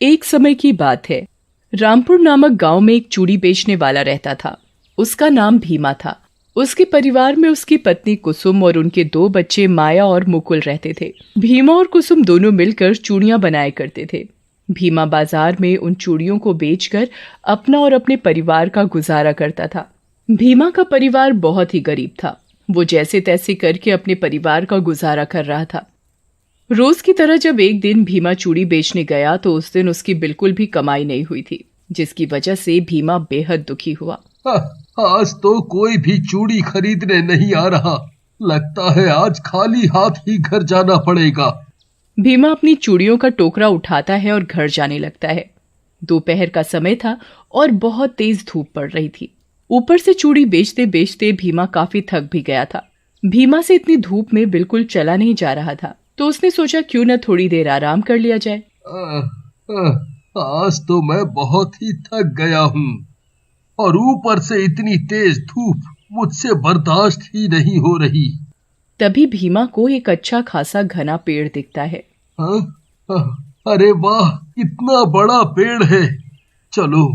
एक समय की बात है। रामपुर नामक गांव में एक चूड़ी बेचने वाला रहता था। उसका नाम भीमा था। उसके परिवार में उसकी पत्नी कुसुम और उनके 2 बच्चे माया और मुकुल रहते थे। भीमा और कुसुम दोनों मिलकर चूड़ियां बनाया करते थे। भीमा बाजार में उन चूड़ियों को बेचकर अपना और अपने परिवार का गुजारा करता था। भीमा का परिवार बहुत ही गरीब था। वो जैसे तैसे करके अपने परिवार का गुजारा कर रहा था। रोज की तरह जब एक दिन भीमा चूड़ी बेचने गया तो उस दिन उसकी बिल्कुल भी कमाई नहीं हुई थी, जिसकी वजह से भीमा बेहद दुखी हुआ। आज तो कोई भी चूड़ी खरीदने नहीं आ रहा। लगता है आज खाली हाथ ही घर जाना पड़ेगा। भीमा अपनी चूड़ियों का टोकरा उठाता है और घर जाने लगता है। दोपहर का समय था और बहुत तेज धूप पड़ रही थी। ऊपर से चूड़ी बेचते बेचते भीमा काफी थक भी गया था। भीमा से इतनी धूप में बिल्कुल चला नहीं जा रहा था, तो उसने सोचा क्यों न थोड़ी देर आराम कर लिया जाए। आज तो मैं बहुत ही थक गया हूँ और ऊपर से इतनी तेज धूप मुझसे बर्दाश्त ही नहीं हो रही। तभी भीमा को एक अच्छा खासा घना पेड़ दिखता है। अरे वाह, कितना बड़ा पेड़ है। चलो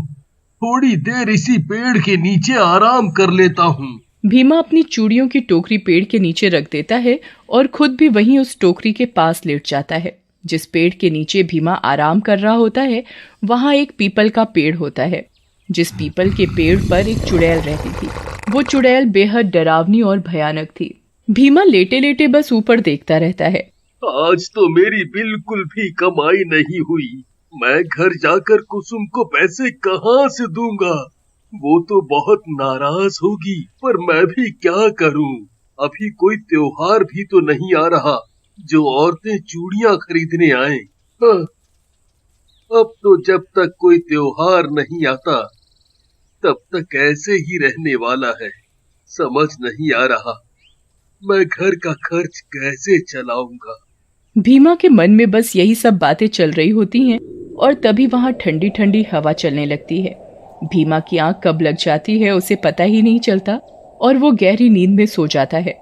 थोड़ी देर इसी पेड़ के नीचे आराम कर लेता हूँ। भीमा अपनी चूड़ियों की टोकरी पेड़ के नीचे रख देता है और खुद भी वहीं उस टोकरी के पास लेट जाता है। जिस पेड़ के नीचे भीमा आराम कर रहा होता है वहां एक पीपल का पेड़ होता है। जिस पीपल के पेड़ पर एक चुड़ैल रहती थी। वो चुड़ैल बेहद डरावनी और भयानक थी। भीमा लेटे लेटे बस ऊपर देखता रहता है। आज तो मेरी बिल्कुल भी कमाई नहीं हुई। मैं घर जाकर कुसुम को पैसे कहाँ से दूंगा? वो तो बहुत नाराज होगी, पर मैं भी क्या करूं? अभी कोई त्योहार भी तो नहीं आ रहा जो औरतें चूड़ियां खरीदने आए। अब तो जब तक कोई त्योहार नहीं आता तब तक ऐसे ही रहने वाला है। समझ नहीं आ रहा मैं घर का खर्च कैसे चलाऊंगा। भीमा के मन में बस यही सब बातें चल रही होती हैं और तभी वहां ठंडी ठंडी हवा चलने लगती है। भीमा की आंख कब लग जाती है उसे पता ही नहीं चलता और वो गहरी नींद में सो जाता है।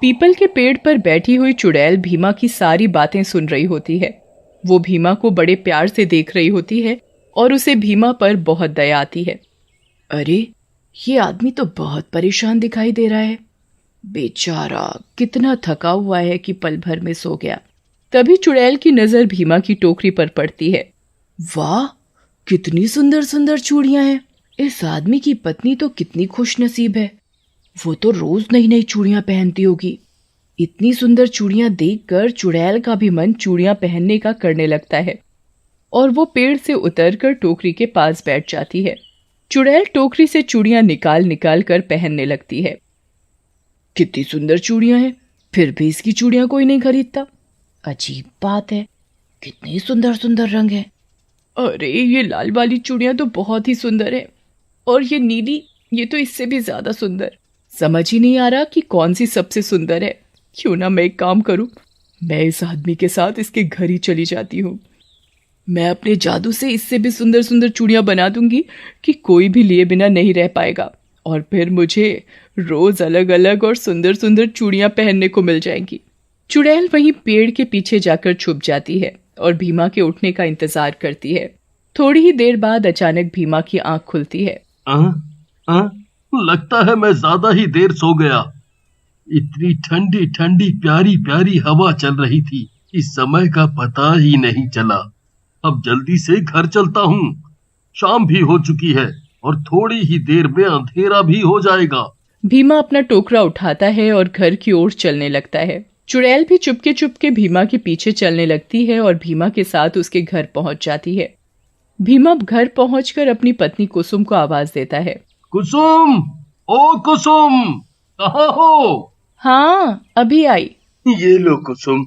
पीपल के पेड़ पर बैठी हुई चुड़ैल भीमा की सारी बातें सुन रही होती है। वो भीमा को बड़े प्यार से देख रही होती है और उसे भीमा पर बहुत दया आती है। अरे, ये आदमी तो बहुत परेशान दिखाई दे रहा है। बेचारा कितना थका हुआ है कि पल भर में सो गया। तभी चुड़ैल की नजर भीमा की टोकरी पर पड़ती है। वाह, कितनी सुंदर सुंदर चूड़ियां हैं। इस आदमी की पत्नी तो कितनी खुशनसीब है। वो तो रोज नई नई चूड़ियां पहनती होगी। इतनी सुंदर चूड़ियां देखकर चुड़ैल का भी मन चूड़ियां पहनने का करने लगता है और वो पेड़ से उतरकर टोकरी के पास बैठ जाती है। चुड़ैल टोकरी से चूड़ियां निकाल निकाल कर पहनने लगती है। कितनी सुंदर चूड़ियां हैं, फिर भी इसकी चूड़ियां कोई नहीं खरीदता। अजीब बात है, कितनी सुंदर सुंदर रंग है। अरे, ये लाल वाली चूड़ियां तो बहुत ही सुंदर है और ये नीली, ये तो इससे भी ज्यादा सुंदर। समझ ही नहीं आ रहा कि कौन सी सबसे सुंदर है। क्यों ना मैं एक काम करूं, मैं इस आदमी के साथ इसके घर ही चली जाती हूँ। मैं अपने जादू से इससे भी सुंदर सुंदर चूड़ियां बना दूंगी कि कोई भी लिए बिना नहीं रह पाएगा और फिर मुझे रोज अलग अलग और सुंदर सुंदर चूड़ियां पहनने को मिल जाएंगी। चुड़ैल वहीं पेड़ के पीछे जाकर छुप जाती है और भीमा के उठने का इंतजार करती है। थोड़ी ही देर बाद अचानक भीमा की आंख खुलती है। लगता है मैं ज्यादा ही देर सो गया। इतनी ठंडी ठंडी प्यारी प्यारी हवा चल रही थी, इस समय का पता ही नहीं चला। अब जल्दी से घर चलता हूँ। शाम भी हो चुकी है और थोड़ी ही देर में अंधेरा भी हो जाएगा। भीमा अपना टोकरा उठाता है और घर की ओर चलने लगता है। चुड़ैल भी चुपके चुपके भीमा के पीछे चलने लगती है और भीमा के साथ उसके घर पहुंच जाती है। भीमा घर पहुंचकर अपनी पत्नी कुसुम को आवाज देता है। कुसुम, ओ कुसुम, कहाँ हो? हाँ, अभी आई। ये लो कुसुम,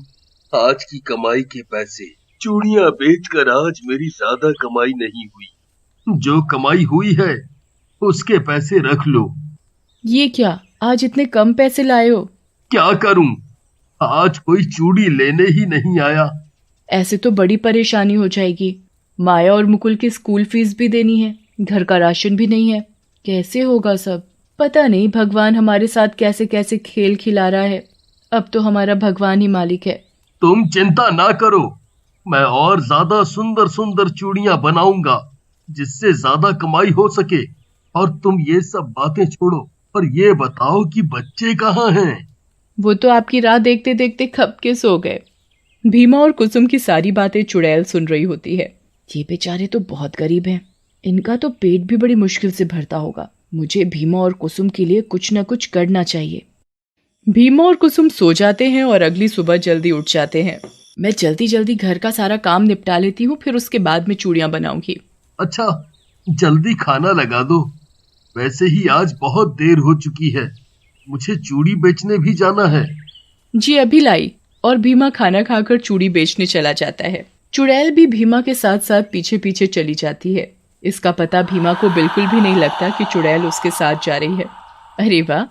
आज की कमाई के पैसे। चूड़ियां बेचकर आज मेरी ज्यादा कमाई नहीं हुई। जो कमाई हुई है उसके पैसे रख लो। ये क्या, आज इतने कम पैसे लाए हो? क्या करूं, आज कोई चूड़ी लेने ही नहीं आया। ऐसे तो बड़ी परेशानी हो जाएगी। माया और मुकुल की स्कूल फीस भी देनी है, घर का राशन भी नहीं है। कैसे होगा सब? पता नहीं भगवान हमारे साथ कैसे कैसे खेल खिला रहा है। अब तो हमारा भगवान ही मालिक है। तुम चिंता ना करो, मैं और ज्यादा सुंदर सुंदर चूड़ियां बनाऊंगा जिससे ज्यादा कमाई हो सके। और तुम ये सब बातें छोड़ो और ये बताओ कि बच्चे कहाँ हैं? वो तो आपकी राह देखते देखते खप के सो गए। भीमा और कुसुम की सारी बातें चुड़ैल सुन रही होती है। ये बेचारे तो बहुत गरीब हैं, इनका तो पेट भी बड़ी मुश्किल से भरता होगा। मुझे भीमा और कुसुम के लिए कुछ न कुछ करना चाहिए। भीमा और कुसुम सो जाते हैं और अगली सुबह जल्दी उठ जाते हैं। मैं जल्दी जल्दी घर का सारा काम निपटा लेती हूँ, फिर उसके बाद में चूड़ियां बनाऊंगी। अच्छा, जल्दी खाना लगा दो। वैसे ही आज बहुत देर हो चुकी है, मुझे चूड़ी बेचने भी जाना है। जी अभी लाई। और भीमा खाना खाकर चूड़ी बेचने चला जाता है। चुड़ैल भी भीमा के साथ साथ पीछे पीछे चली जाती है। इसका पता भीमा को बिल्कुल भी नहीं लगता कि चुड़ैल उसके साथ जा रही है। अरे वाह,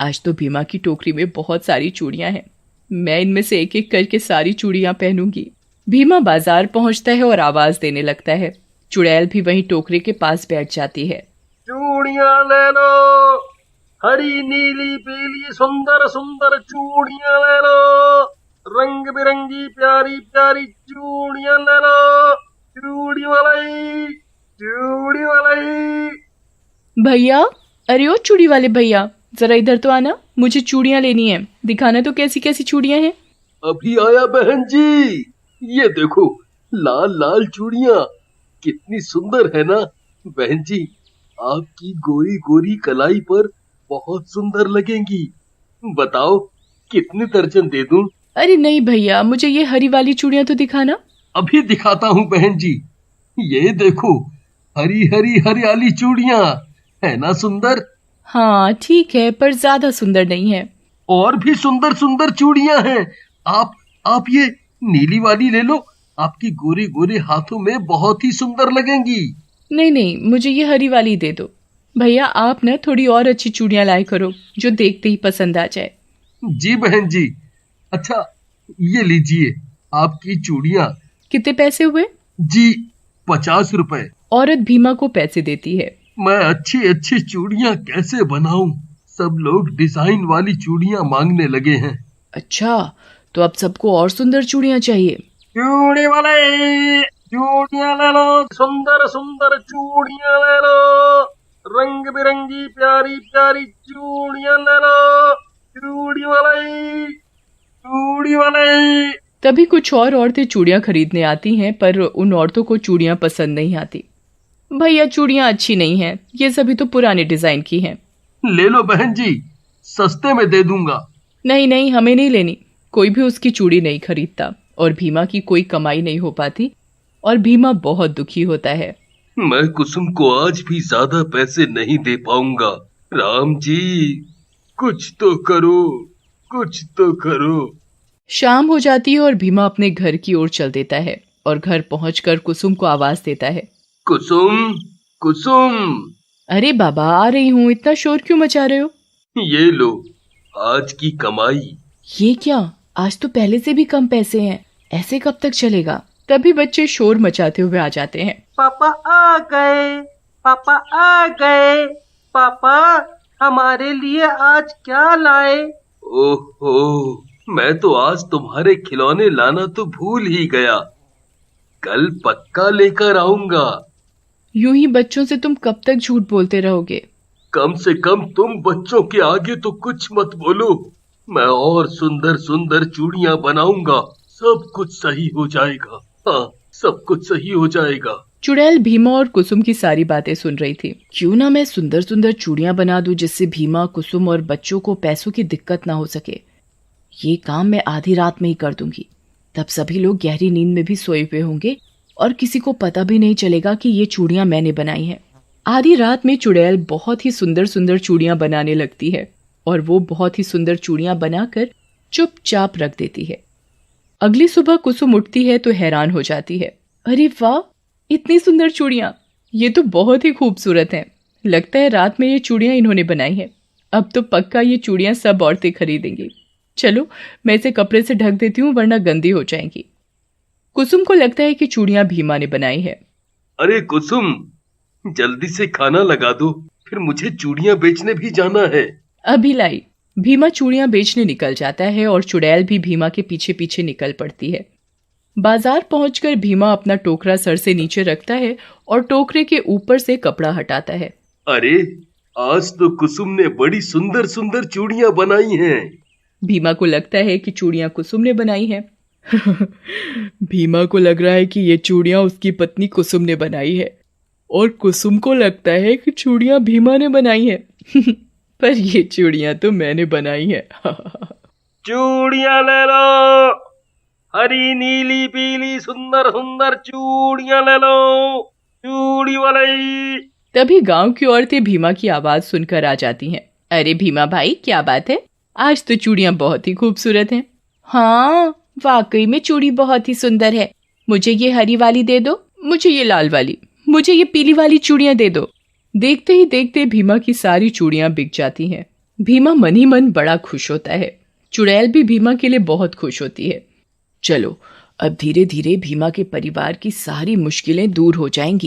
आज तो भीमा की टोकरी में बहुत सारी चूड़ियां हैं। मैं इनमें से एक एक करके सारी चूड़ियां पहनूंगी। भीमा बाजार पहुंचता है और आवाज देने लगता है। चुड़ैल भी वहीं टोकरी के पास बैठ जाती है। चूड़ियां ले लो, हरी नीली पीली सुंदर सुंदर चूड़ियां ले लो, रंग बिरंगी प्यारी प्यारी चूड़ियां ले लो। चूड़ी वालाई, चूड़ी वालाई। भैया, अरे ओ चूड़ी वाले भैया, जरा इधर तो आना, मुझे चूड़ियां लेनी है। दिखाना तो कैसी कैसी चूड़ियां हैं। अभी आया बहन जी, ये देखो लाल लाल चूड़ियां कितनी सुंदर है ना। बहन जी, आपकी गोरी गोरी कलाई पर बहुत सुंदर लगेंगी। बताओ कितने दर्जन दे दूं? अरे नहीं भैया, मुझे ये हरी वाली चूड़ियां तो दिखाना। अभी दिखाता हूँ बहन जी। ये देखो, हरी हरी हरियाली चूड़ियां है ना सुंदर? हाँ ठीक है, पर ज्यादा सुंदर नहीं है। और भी सुंदर सुंदर चूड़ियां हैं। आप ये नीली वाली ले लो, आपकी गोरे गोरे हाथों में बहुत ही सुंदर लगेंगी। नहीं नहीं, मुझे ये हरी वाली दे दो। भैया आप ना थोड़ी और अच्छी चूड़ियां लाए करो जो देखते ही पसंद आ जाए। जी बहन जी। अच्छा, ये लीजिए आपकी चूड़ियां। कितने पैसे हुए? जी 50 रुपए। औरत भीमा को पैसे देती है। मैं अच्छी अच्छी चूड़ियां कैसे बनाऊं? सब लोग डिजाइन वाली चूड़ियां मांगने लगे हैं। अच्छा, तो अब सबको और सुंदर चूड़ियां चाहिए। चूड़ी वाले, चूड़ियां ले लो, सुंदर सुंदर चूड़ियां ले लो, रंग बिरंगी प्यारी प्यारी चूड़ियां ले लो। चूड़ी वाले, चूड़ी वाले। तभी कुछ और औरतें चूड़ियां खरीदने आती हैं, पर उन औरतों को चूड़ियां पसंद नहीं आती। भैया चूड़ियां अच्छी नहीं हैं, ये सभी तो पुराने डिजाइन की हैं। ले लो बहन जी, सस्ते में दे दूंगा। नहीं नहीं, हमें नहीं लेनी। कोई भी उसकी चूड़ी नहीं खरीदता और भीमा की कोई कमाई नहीं हो पाती और भीमा बहुत दुखी होता है। मैं कुसुम को आज भी ज्यादा पैसे नहीं दे पाऊंगा। राम जी, कुछ तो करो, कुछ तो करो। शाम हो जाती है और भीमा अपने घर की ओर चल देता है और घर पहुंचकर कुसुम को आवाज देता है। कुसुम, कुसुम। अरे बाबा, आ रही हूँ, इतना शोर क्यों मचा रहे हो? ये लो आज की कमाई। ये क्या, आज तो पहले से भी कम पैसे हैं, ऐसे कब तक चलेगा? तभी बच्चे शोर मचाते हुए आ जाते हैं। पापा आ गए, पापा आ गए, पापा हमारे लिए आज क्या लाए? ओहो, मैं तो आज तुम्हारे खिलौने लाना तो भूल ही गया। कल पक्का लेकर आऊंगा। यूं ही बच्चों से तुम कब तक झूठ बोलते रहोगे? कम से कम तुम बच्चों के आगे तो कुछ मत बोलो। मैं और सुंदर सुंदर चूड़ियां बनाऊंगा, सब कुछ सही हो जाएगा। हाँ, सब कुछ सही हो जाएगा। चुड़ैल भीमा और कुसुम की सारी बातें सुन रही थी। क्यों ना मैं सुंदर सुंदर चूड़ियां बना दूं जिससे भीमा, कुसुम और बच्चों को पैसों की दिक्कत ना हो सके। ये काम मैं आधी रात में ही कर दूंगी, तब सभी लोग गहरी नींद में भी सोए हुए होंगे और किसी को पता भी नहीं चलेगा कि ये चूड़ियां मैंने बनाई हैं। आधी रात में चुड़ैल बहुत ही सुंदर सुंदर चूड़ियां बनाने लगती है और वो बहुत ही सुंदर चूड़ियां बनाकर चुपचाप रख देती है। अगली सुबह कुसुम उठती है तो हैरान हो जाती है। अरे वाह, इतनी सुंदर चूड़ियां, ये तो बहुत ही खूबसूरत हैं। लगता है रात में ये चूड़ियां इन्होंने बनाई हैं। अब तो पक्का ये चूड़ियां सब औरतें खरीदेंगी। चलो, मैं इसे कपड़े से ढक देती हूँ वरना गंदी हो जाएंगी। कुसुम को लगता है कि चूड़ियां भीमा ने बनाई है। अरे कुसुम, जल्दी से खाना लगा दो, फिर मुझे चूड़ियां बेचने भी जाना है। अभी लाई। भीमा चूड़ियां बेचने निकल जाता है और चुड़ैल भी भीमा के पीछे पीछे निकल पड़ती है। बाजार पहुंचकर भीमा अपना टोकरा सर से नीचे रखता है और टोकरे के ऊपर से कपड़ा हटाता है। अरे, आज तो कुसुम ने बड़ी सुंदर सुंदर चूड़ियां बनाई हैं। भीमा को लगता है कि चूड़ियां कुसुम ने बनाई हैं। भीमा को लग रहा है कि ये चूड़ियां उसकी पत्नी कुसुम ने बनाई है और कुसुम को लगता है कि चूड़ियां भीमा ने बनाई है। पर ये चूड़ियां तो मैंने बनाई है। चूड़ियां ले लो, हरी नीली पीली सुंदर सुंदर चूड़ियां ले लो, चूड़ी वाली। तभी गांव की औरतें भीमा की आवाज सुनकर आ जाती हैं। अरे भीमा भाई, क्या बात है? आज तो चूड़ियां बहुत ही खूबसूरत हैं। हाँ, वाकई में चूड़ी बहुत ही सुंदर है। मुझे ये हरी वाली दे दो, मुझे ये लाल वाली, मुझे ये पीली वाली चूड़ियां दे दो। देखते ही देखते भीमा की सारी चूड़ियां बिक जाती हैं। भीमा मन ही मन बड़ा खुश होता है। चुड़ैल भी भीमा के लिए बहुत खुश होती है। चलो, अब धीरे धीरे भीमा के परिवार की सारी मुश्किलें दूर हो जाएंगी।